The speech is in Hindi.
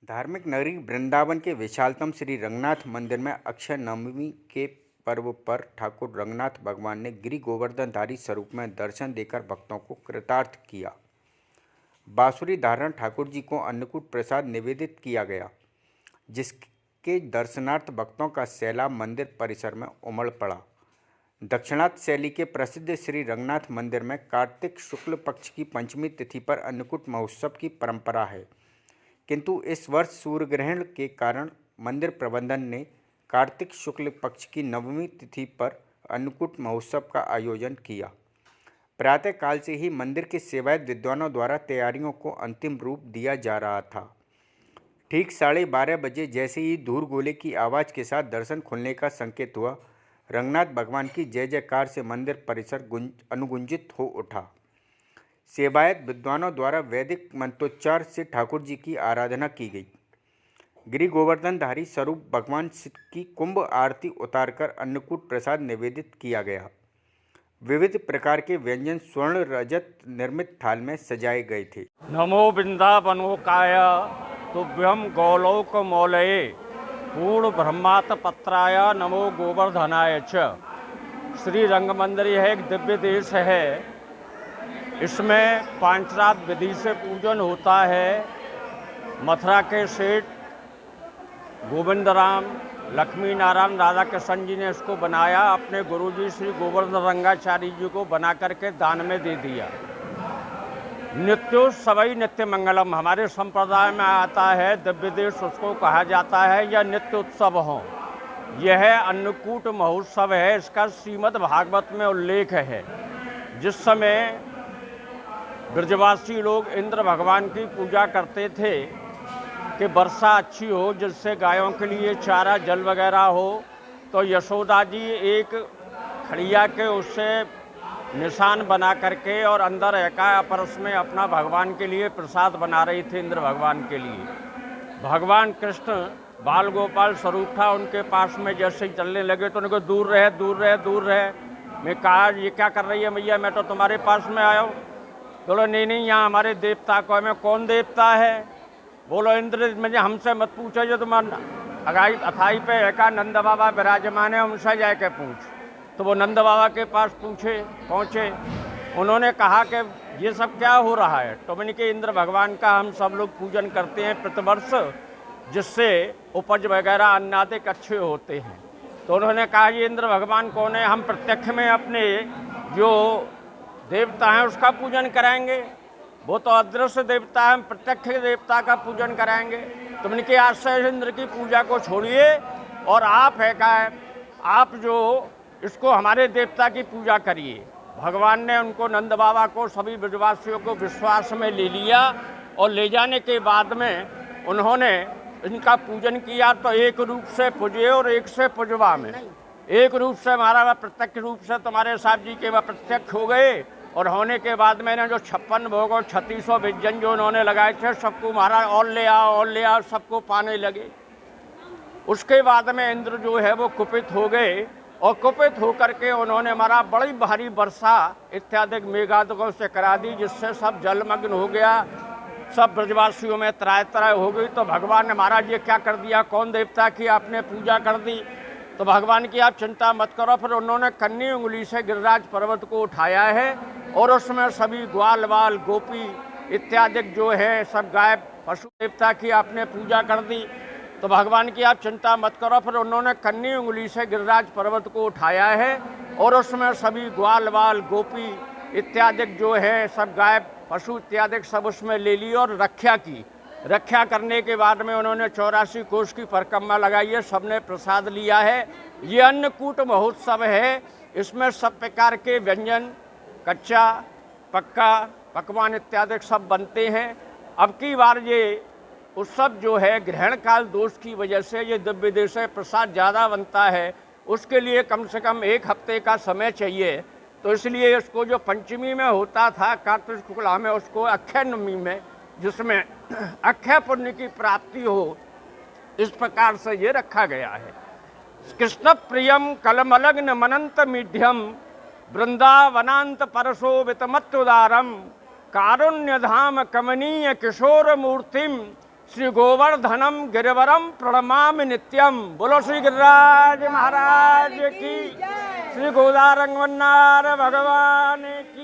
धार्मिक नगरी वृंदावन के विशालतम श्री रंगनाथ मंदिर में अक्षय नवमी के पर्व पर ठाकुर रंगनाथ भगवान ने गिरि गोवर्धनधारी स्वरूप में दर्शन देकर भक्तों को कृतार्थ किया। बांसुरी धारण ठाकुर जी को अन्नकूट प्रसाद निवेदित किया गया, जिसके दर्शनार्थ भक्तों का सैलाब मंदिर परिसर में उमड़ पड़ा। दक्षिणात्य शैली के प्रसिद्ध श्री रंगनाथ मंदिर में कार्तिक शुक्ल पक्ष की पंचमी तिथि पर अन्नकूट महोत्सव की परंपरा है, किंतु इस वर्ष सूर्य ग्रहण के कारण मंदिर प्रबंधन ने कार्तिक शुक्ल पक्ष की नवमी तिथि पर अन्नकूट महोत्सव का आयोजन किया। प्रातः काल से ही मंदिर के सेवायत विद्वानों द्वारा तैयारियों को अंतिम रूप दिया जा रहा था। ठीक 12:30 बजे जैसे ही धूर गोले की आवाज़ के साथ दर्शन खुलने का संकेत हुआ, रंगनाथ भगवान की जय जयकार से मंदिर परिसर अनुगुंजित हो उठा। सेवायत विद्वानों द्वारा वैदिक मंत्रोच्चार से ठाकुर जी की आराधना की गई। गिरि गोवर्धनधारी स्वरूप भगवान की कुंभ आरती उतारकर अन्नकूट प्रसाद निवेदित किया गया। विविध प्रकार के व्यंजन स्वर्ण रजत निर्मित थाल में सजाए गए थे। नमो वृंदावनोकाय तुभ्यं गोलोक मौलये पूर्ण ब्रह्मात पत्राय नमो गोवर्धनाय च। श्री रंग मंदिर यह एक दिव्य देश है। इसमें पांचरात विधि से पूजन होता है। मथुरा के सेठ गोविंद राम लक्ष्मी नारायण राधा कृष्ण जी ने इसको बनाया, अपने गुरुजी श्री गोवर्धन रंगाचार्य जी को बना करके दान में दे दिया। नित्योत्सवई नित्य मंगलम हमारे संप्रदाय में आता है। दिव्य देश उसको कहा जाता है या नित्य उत्सव हो। यह अन्नकूट महोत्सव है। इसका श्रीमद् भागवत में उल्लेख है। जिस समय ब्रजवासी लोग इंद्र भगवान की पूजा करते थे कि वर्षा अच्छी हो, जिससे गायों के लिए चारा जल वगैरह हो, तो यशोदा जी एक खड़िया के उससे निशान बना करके और अंदर एका परस में अपना भगवान के लिए प्रसाद बना रही थी। इंद्र भगवान के लिए भगवान कृष्ण बाल गोपाल स्वरूप था, उनके पास में जैसे ही चलने लगे तो उनको दूर रहे दूर रहे दूर रहे। मैं कहा ये क्या कर रही है मैया, मैं तो तुम्हारे पास में आया हूँ। बोलो नहीं नहीं, यहाँ हमारे देवता को। मैं कौन देवता है? बोलो इंद्र। मुझे हमसे मत पूछो, जो तुम अथाई पे एका नंद बाबा विराजमान है, उनसे जाके पूछ। तो वो नंद बाबा के पास पहुँचे। उन्होंने कहा कि ये सब क्या हो रहा है? तो मैंने कि इंद्र भगवान का हम सब लोग पूजन करते हैं प्रतिवर्ष, जिससे उपज वगैरह अन्नादिक अच्छे होते हैं। तो उन्होंने कहा ये इंद्र भगवान कौन है? हम प्रत्यक्ष में अपने जो देवता हैं उसका पूजन कराएंगे। वो तो अदृश्य देवता है, हम प्रत्यक्ष देवता का पूजन कराएंगे। तो मैंने कि आज से इंद्र की पूजा को छोड़िए और आप जो इसको हमारे देवता की पूजा करिए। भगवान ने उनको नंद बाबा को सभी ब्रजवासियों को विश्वास में ले लिया और ले जाने के बाद में उन्होंने इनका पूजन किया। तो एक रूप से पूजे और एक से पुजवा में, एक रूप से हमारा प्रत्यक्ष रूप से तुम्हारे साहब जी के वह प्रत्यक्ष हो गए। और होने के बाद मैंने जो 56 भोग और 3600 व्यंजन जो उन्होंने लगाए थे, सबको महाराज और ले आओ सबको पाने लगे। उसके बाद में इंद्र जो है वो कुपित हो गए और कुपित होकर के उन्होंने मारा बड़ी भारी वर्षा इत्यादि मेघादकों से करा दी, जिससे सब जलमग्न हो गया। सब ब्रजवासियों में त्राय हो गई। तो भगवान ने महाराज ये क्या कर दिया? कौन देवता की आपने पूजा कर दी? तो भगवान की आप चिंता मत करो। फिर उन्होंने कन्नी उंगली से गिरिराज पर्वत को उठाया है और उसमें सभी ग्वाल वाल गोपी इत्यादि जो है सब गाय पशु देवता की आपने पूजा कर दी। तो भगवान की आप चिंता मत करो। फिर उन्होंने कन्नी उंगली से गिरिराज पर्वत को उठाया है और उसमें सभी ग्वाल वाल गोपी इत्यादि जो है सब गाय पशु इत्यादि सब उसमें ले ली और रक्षा की। रक्षा करने के बाद में उन्होंने 84 कोष की परिक्रमा लगाई है, सबने प्रसाद लिया है। ये अन्नकूट महोत्सव है। इसमें सब प्रकार के व्यंजन कच्चा पक्का पकवान इत्यादि सब बनते हैं। अब की बार ये उत्सव जो है ग्रहण काल दोष की वजह से ये दिव्य देश से प्रसाद ज़्यादा बनता है, उसके लिए कम से कम 1 हफ्ते का समय चाहिए। तो इसलिए इसको जो पंचमी में होता था कार्तिक शुक्ला में, उसको अक्षय नवमी में, जिसमें अक्षय पुण्य की प्राप्ति हो, इस प्रकार से ये रखा गया है। कृष्ण प्रियम कलमलग्न मनंत मीढ्यम वृंदावनांत परशो वितमत्युदारम कारुण्यधाम कमनीय किशोर मूर्तिम श्री गोवर्धनम गिरिवरम प्रणमामि नित्यम। बोलो श्री गिरिराज महाराज की, श्री गोदारंगवन्नार भगवान की।